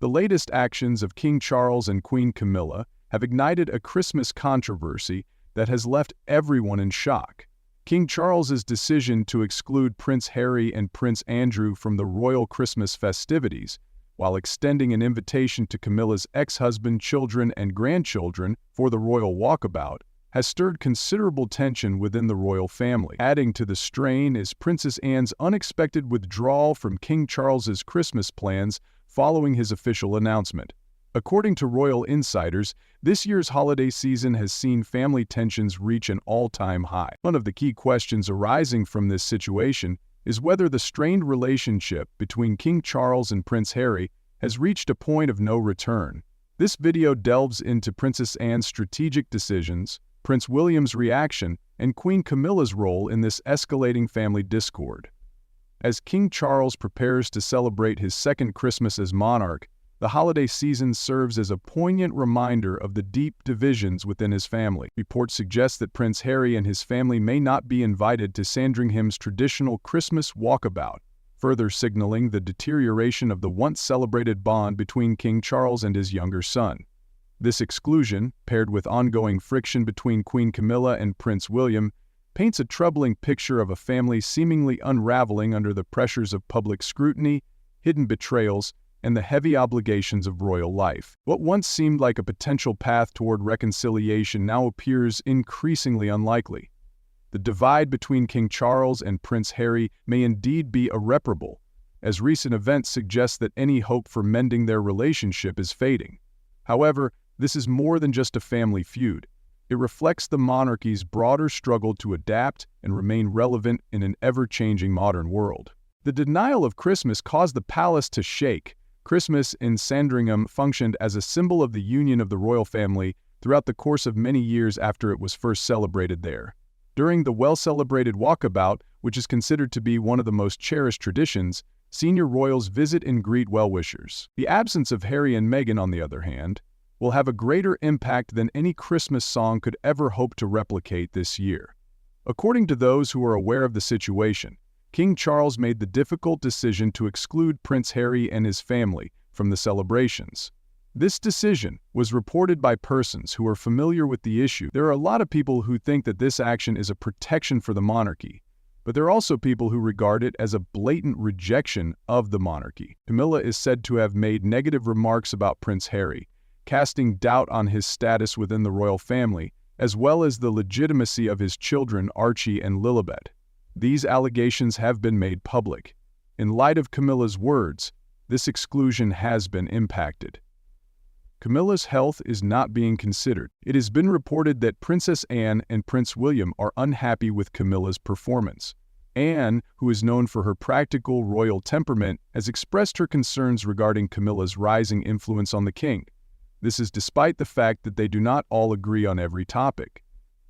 The latest actions of King Charles and Queen Camilla have ignited a Christmas controversy that has left everyone in shock. King Charles's decision to exclude Prince Harry and Prince Andrew from the royal Christmas festivities, while extending an invitation to Camilla's ex-husband, children, and grandchildren for the Royal Walkabout, has stirred considerable tension within the royal family. Adding to the strain is Princess Anne's unexpected withdrawal from King Charles's Christmas plans following his official announcement. According to royal insiders, this year's holiday season has seen family tensions reach an all-time high. One of the key questions arising from this situation is whether the strained relationship between King Charles and Prince Harry has reached a point of no return. This video delves into Princess Anne's strategic decisions, Prince William's reaction, and Queen Camilla's role in this escalating family discord. As King Charles prepares to celebrate his second Christmas as monarch, the holiday season serves as a poignant reminder of the deep divisions within his family. Reports suggest that Prince Harry and his family may not be invited to Sandringham's traditional Christmas walkabout, further signaling the deterioration of the once-celebrated bond between King Charles and his younger son. This exclusion, paired with ongoing friction between Queen Camilla and Prince William, paints a troubling picture of a family seemingly unraveling under the pressures of public scrutiny, hidden betrayals, and the heavy obligations of royal life. What once seemed like a potential path toward reconciliation now appears increasingly unlikely. The divide between King Charles and Prince Harry may indeed be irreparable, as recent events suggest that any hope for mending their relationship is fading. However, this is more than just a family feud. It reflects the monarchy's broader struggle to adapt and remain relevant in an ever-changing modern world. The denial of Christmas caused the palace to shake. Christmas in Sandringham functioned as a symbol of the union of the royal family throughout the course of many years after it was first celebrated there. During the well-celebrated walkabout, which is considered to be one of the most cherished traditions, senior royals visit and greet well-wishers. The absence of Harry and Meghan, on the other hand, will have a greater impact than any Christmas song could ever hope to replicate this year. According to those who are aware of the situation, King Charles made the difficult decision to exclude Prince Harry and his family from the celebrations. This decision was reported by persons who are familiar with the issue. There are a lot of people who think that this action is a protection for the monarchy, but there are also people who regard it as a blatant rejection of the monarchy. Camilla is said to have made negative remarks about Prince Harry, casting doubt on his status within the royal family, as well as the legitimacy of his children Archie and Lilibet. These allegations have been made public. In light of Camilla's words, this exclusion has been impacted. Camilla's health is not being considered. It has been reported that Princess Anne and Prince William are unhappy with Camilla's performance. Anne, who is known for her practical royal temperament, has expressed her concerns regarding Camilla's rising influence on the king. This is despite the fact that they do not all agree on every topic.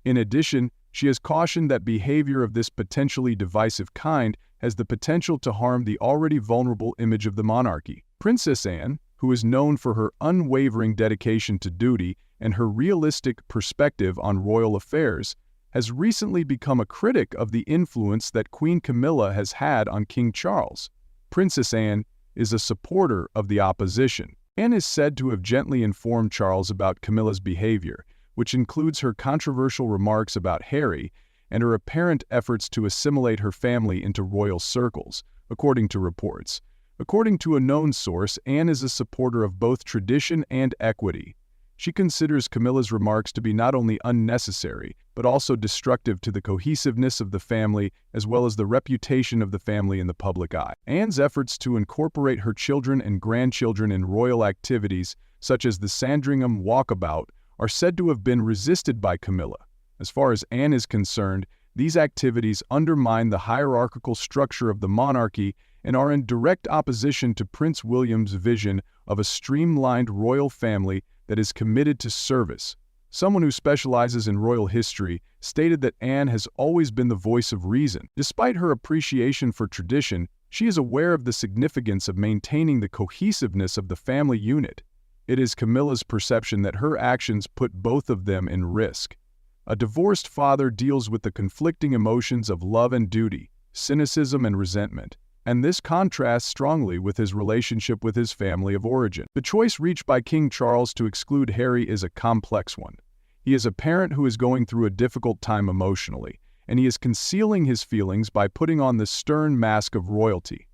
In addition, she has cautioned that behavior of this potentially divisive kind has the potential to harm the already vulnerable image of the monarchy. Princess Anne, who is known for her unwavering dedication to duty and her realistic perspective on royal affairs, has recently become a critic of the influence that Queen Camilla has had on King Charles. Princess Anne is a supporter of the opposition. Anne is said to have gently informed Charles about Camilla's behavior, which includes her controversial remarks about Harry and her apparent efforts to assimilate her family into royal circles, according to reports. According to a known source, Anne is a supporter of both tradition and equity. She considers Camilla's remarks to be not only unnecessary, but also destructive to the cohesiveness of the family as well as the reputation of the family in the public eye. Anne's efforts to incorporate her children and grandchildren in royal activities, such as the Sandringham Walkabout, are said to have been resisted by Camilla. As far as Anne is concerned, these activities undermine the hierarchical structure of the monarchy and are in direct opposition to Prince William's vision of a streamlined royal family that is committed to service. Someone who specializes in royal history stated that Anne has always been the voice of reason. Despite her appreciation for tradition, she is aware of the significance of maintaining the cohesiveness of the family unit. It is Camilla's perception that her actions put both of them in risk. A divorced father deals with the conflicting emotions of love and duty, cynicism and resentment, and this contrasts strongly with his relationship with his family of origin. The choice reached by King Charles to exclude Harry is a complex one. He is a parent who is going through a difficult time emotionally, and he is concealing his feelings by putting on the stern mask of royalty.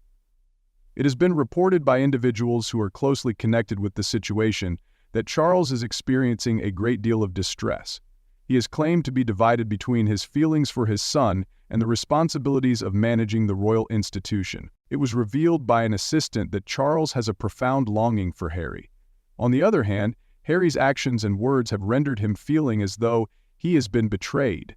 It has been reported by individuals who are closely connected with the situation that Charles is experiencing a great deal of distress. He is claimed to be divided between his feelings for his son and the responsibilities of managing the royal institution. It was revealed by an assistant that Charles has a profound longing for Harry. On the other hand, Harry's actions and words have rendered him feeling as though he has been betrayed.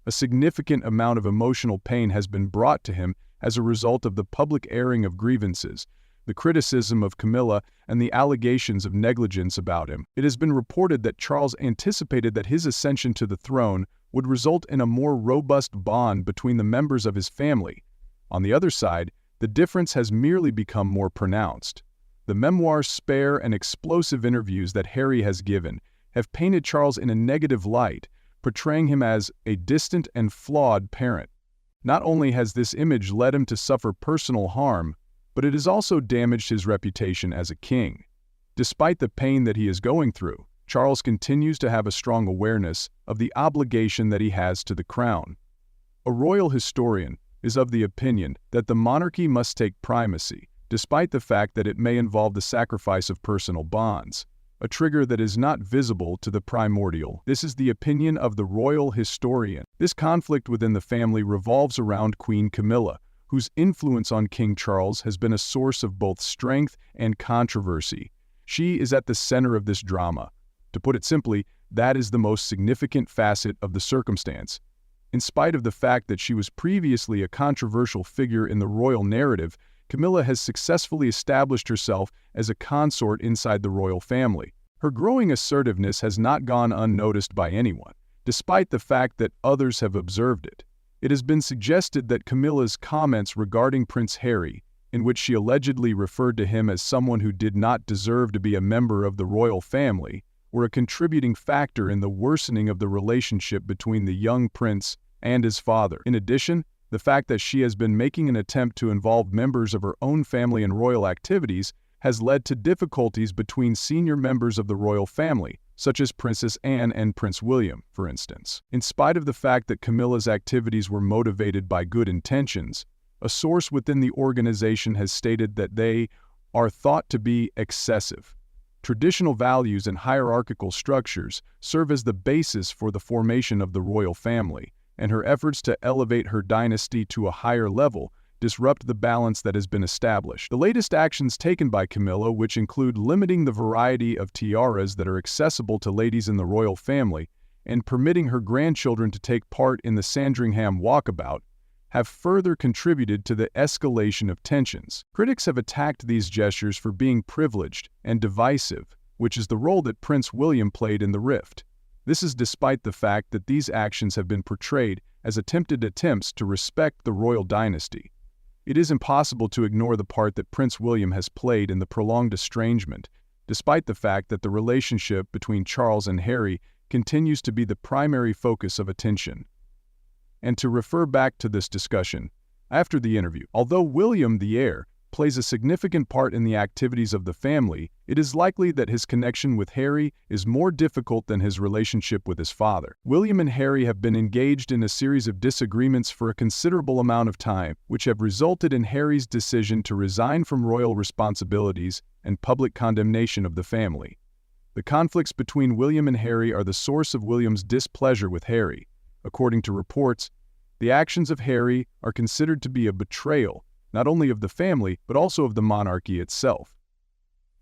A significant amount of emotional pain has been brought to him as a result of the public airing of grievances, the criticism of Camilla, and the allegations of negligence about him. It has been reported that Charles anticipated that his ascension to the throne would result in a more robust bond between the members of his family. On the other side, the difference has merely become more pronounced. The memoir's spare and explosive interviews that Harry has given have painted Charles in a negative light, portraying him as a distant and flawed parent. Not only has this image led him to suffer personal harm, but it has also damaged his reputation as a king. Despite the pain that he is going through, Charles continues to have a strong awareness of the obligation that he has to the crown. A royal historian is of the opinion that the monarchy must take primacy, despite the fact that it may involve the sacrifice of personal bonds, a trigger that is not visible to the primordial. This is the opinion of the royal historian. This conflict within the family revolves around Queen Camilla, whose influence on King Charles has been a source of both strength and controversy. She is at the center of this drama. To put it simply, that is the most significant facet of the circumstance. In spite of the fact that she was previously a controversial figure in the royal narrative, Camilla has successfully established herself as a consort inside the royal family. Her growing assertiveness has not gone unnoticed by anyone, despite the fact that others have observed it. It has been suggested that Camilla's comments regarding Prince Harry, in which she allegedly referred to him as someone who did not deserve to be a member of the royal family, were a contributing factor in the worsening of the relationship between the young prince and his father. In addition, the fact that she has been making an attempt to involve members of her own family in royal activities has led to difficulties between senior members of the royal family, such as Princess Anne and Prince William, for instance. In spite of the fact that Camilla's activities were motivated by good intentions, a source within the organization has stated that they are thought to be excessive. Traditional values and hierarchical structures serve as the basis for the formation of the royal family, and her efforts to elevate her dynasty to a higher level disrupt the balance that has been established. The latest actions taken by Camilla, which include limiting the variety of tiaras that are accessible to ladies in the royal family and permitting her grandchildren to take part in the Sandringham Walkabout, have further contributed to the escalation of tensions. Critics have attacked these gestures for being privileged and divisive, which is the role that Prince William played in the rift. This is despite the fact that these actions have been portrayed as attempted attempts to respect the royal dynasty. It is impossible to ignore the part that Prince William has played in the prolonged estrangement, despite the fact that the relationship between Charles and Harry continues to be the primary focus of attention. And to refer back to this discussion, after the interview, although William, the heir, plays a significant part in the activities of the family, it is likely that his connection with Harry is more difficult than his relationship with his father. William and Harry have been engaged in a series of disagreements for a considerable amount of time, which have resulted in Harry's decision to resign from royal responsibilities and public condemnation of the family. The conflicts between William and Harry are the source of William's displeasure with Harry. According to reports, the actions of Harry are considered to be a betrayal, not only of the family, but also of the monarchy itself.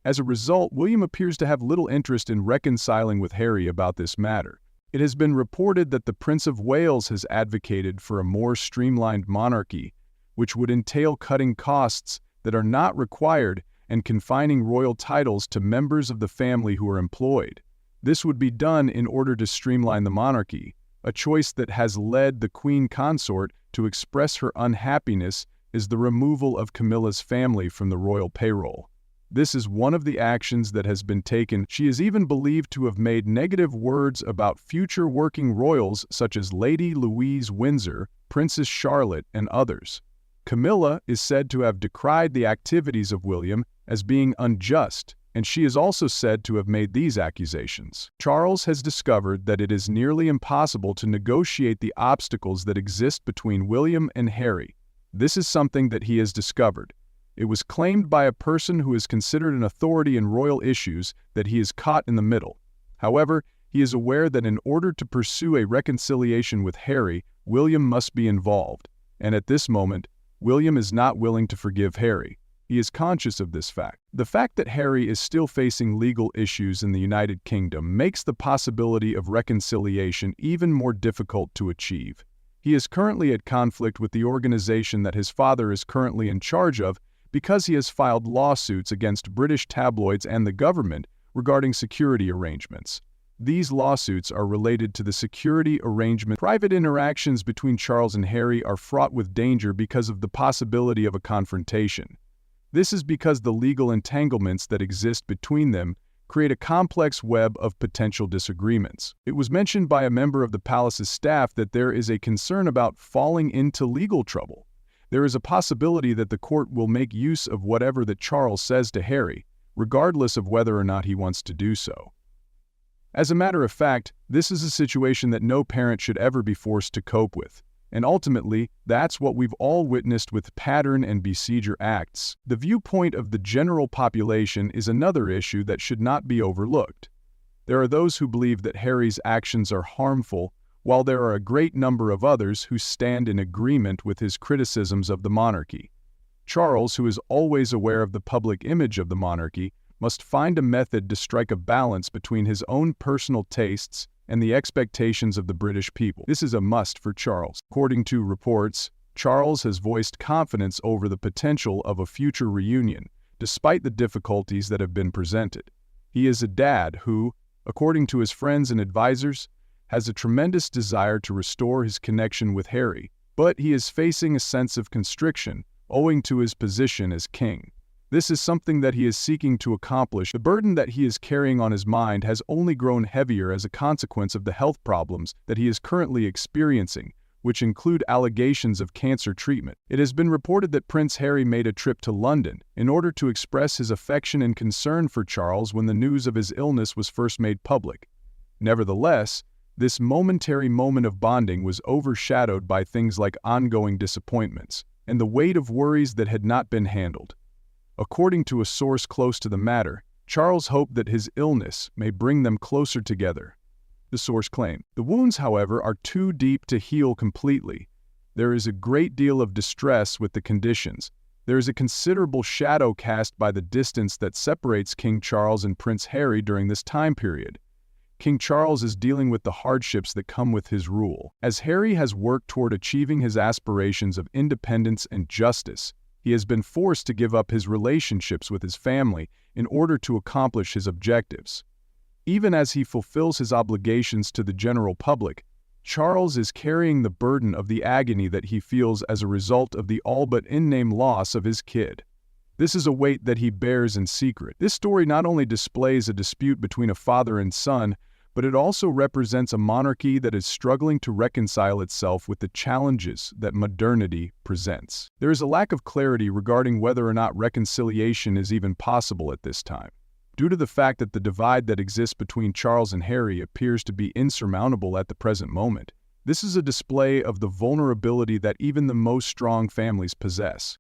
As a result, William appears to have little interest in reconciling with Harry about this matter. It has been reported that the Prince of Wales has advocated for a more streamlined monarchy, which would entail cutting costs that are not required and confining royal titles to members of the family who are employed. This would be done in order to streamline the monarchy, a choice that has led the Queen Consort to express her unhappiness is the removal of Camilla's family from the royal payroll. This is one of the actions that has been taken. She is even believed to have made negative words about future working royals such as Lady Louise Windsor, Princess Charlotte, and others. Camilla is said to have decried the activities of William as being unjust, and she is also said to have made these accusations. Charles has discovered that it is nearly impossible to negotiate the obstacles that exist between William and Harry. This is something that he has discovered. It was claimed by a person who is considered an authority in royal issues that he is caught in the middle. However, he is aware that in order to pursue a reconciliation with Harry, William must be involved, and at this moment, William is not willing to forgive Harry. He is conscious of this fact. The fact that Harry is still facing legal issues in the United Kingdom makes the possibility of reconciliation even more difficult to achieve. He is currently at conflict with the organization that his father is currently in charge of because he has filed lawsuits against British tabloids and the government regarding security arrangements. These lawsuits are related to the security arrangement. Private interactions between Charles and Harry are fraught with danger because of the possibility of a confrontation. This is because the legal entanglements that exist between them create a complex web of potential disagreements. It was mentioned by a member of the palace's staff that there is a concern about falling into legal trouble. There is a possibility that the court will make use of whatever that Charles says to Harry, regardless of whether or not he wants to do so. As a matter of fact, this is a situation that no parent should ever be forced to cope with. And ultimately, that's what we've all witnessed with pattern and besieger acts. The viewpoint of the general population is another issue that should not be overlooked. There are those who believe that Harry's actions are harmful, while there are a great number of others who stand in agreement with his criticisms of the monarchy. Charles, who is always aware of the public image of the monarchy, must find a method to strike a balance between his own personal tastes and the expectations of the British people. This is a must for Charles. According to reports, Charles has voiced confidence over the potential of a future reunion, despite the difficulties that have been presented. He is a dad who, according to his friends and advisors, has a tremendous desire to restore his connection with Harry, but he is facing a sense of constriction owing to his position as king. This is something that he is seeking to accomplish. The burden that he is carrying on his mind has only grown heavier as a consequence of the health problems that he is currently experiencing, which include allegations of cancer treatment. It has been reported that Prince Harry made a trip to London in order to express his affection and concern for Charles when the news of his illness was first made public. Nevertheless, this momentary moment of bonding was overshadowed by things like ongoing disappointments and the weight of worries that had not been handled. According to a source close to the matter, Charles hoped that his illness may bring them closer together. The source claimed. The wounds, however, are too deep to heal completely. There is a great deal of distress with the conditions. There is a considerable shadow cast by the distance that separates King Charles and Prince Harry during this time period. King Charles is dealing with the hardships that come with his rule. As Harry has worked toward achieving his aspirations of independence and justice, he has been forced to give up his relationships with his family in order to accomplish his objectives. Even as he fulfills his obligations to the general public, Charles is carrying the burden of the agony that he feels as a result of the all but in-name loss of his kid. This is a weight that he bears in secret. This story not only displays a dispute between a father and son, but it also represents a monarchy that is struggling to reconcile itself with the challenges that modernity presents. There is a lack of clarity regarding whether or not reconciliation is even possible at this time. Due to the fact that the divide that exists between Charles and Harry appears to be insurmountable at the present moment, this is a display of the vulnerability that even the most strong families possess.